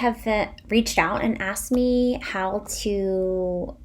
have reached out and asked me how to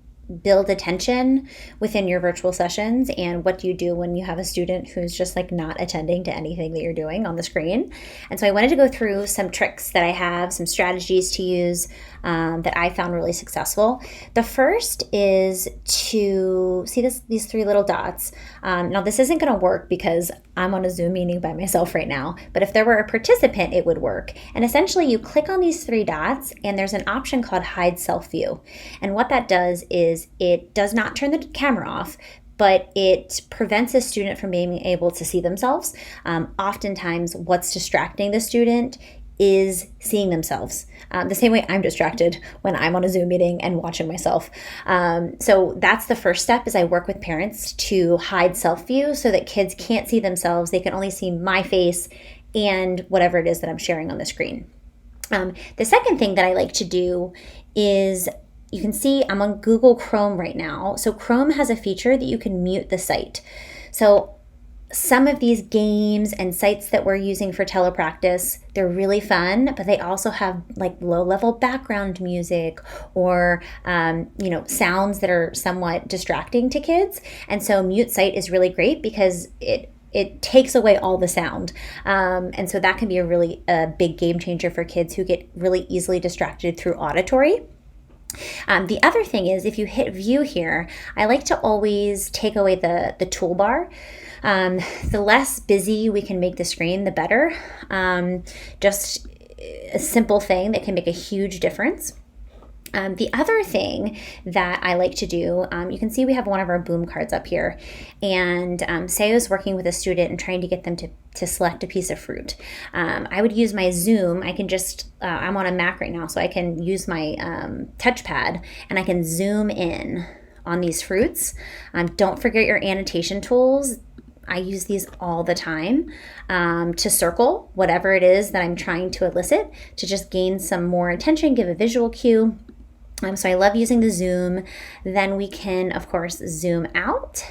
build attention within your virtual sessions, and what do you do when you have a student who's just like not attending to anything that you're doing on the screen. And so I wanted to go through some tricks that I have, some strategies to use that I found really successful. The first is to see these three little dots. Now this isn't going to work because I'm on a Zoom meeting by myself right now, but if there were a participant, it would work. And essentially you click on these three dots and there's an option called Hide Self-View. And what that does is it does not turn the camera off, but it prevents a student from being able to see themselves. Oftentimes what's distracting the student is seeing themselves, the same way I'm distracted when I'm on a Zoom meeting and watching myself. So that's the first step, is I work with parents to hide self-view so that kids can't see themselves. They can only see my face and whatever it is that I'm sharing on the screen. The second thing that I like to do is, you can see I'm on Google Chrome right now. So Chrome has a feature that you can mute the site. So some of these games and sites that we're using for Telepractice, they're really fun, but they also have like low-level background music or sounds that are somewhat distracting to kids. And so mute site is really great because it takes away all the sound. And so that can be a big game changer for kids who get really easily distracted through auditory. The other thing is, if you hit view here, I like to always take away the toolbar. The less busy we can make the screen, the better. Just a simple thing that can make a huge difference. The other thing that I like to do, you can see we have one of our boom cards up here, and say I was working with a student and trying to get them to select a piece of fruit. I would use my Zoom. I can just, I'm on a Mac right now, so I can use my touchpad and I can zoom in on these fruits. Don't forget your annotation tools. I use these all the time to circle whatever it is that I'm trying to elicit, to just gain some more attention, give a visual cue. So I love using the zoom. Then we can, of course, zoom out.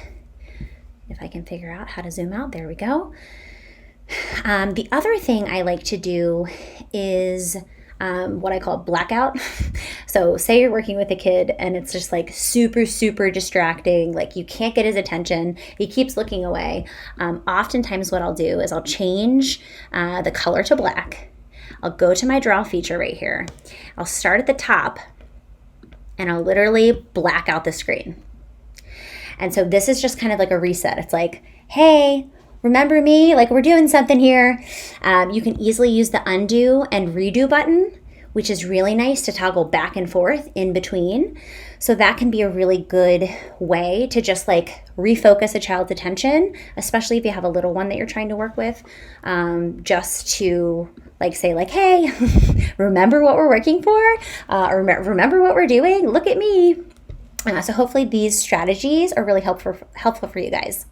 If I can figure out how to zoom out, there we go. The other thing I like to do is what I call blackout. So say you're working with a kid and it's just like super, super distracting. Like you can't get his attention. He keeps looking away. Oftentimes what I'll do is I'll change the color to black. I'll go to my draw feature right here. I'll start at the top and I'll literally black out the screen. And so this is just kind of like a reset. It's like, hey, remember me? Like we're doing something here. You can easily use the undo and redo button, which is really nice to toggle back and forth in between. So that can be a really good way to just like refocus a child's attention, especially if you have a little one that you're trying to work with, just to like say like, hey, remember what we're working for? Or remember what we're doing? Look at me. So hopefully these strategies are really helpful for you guys.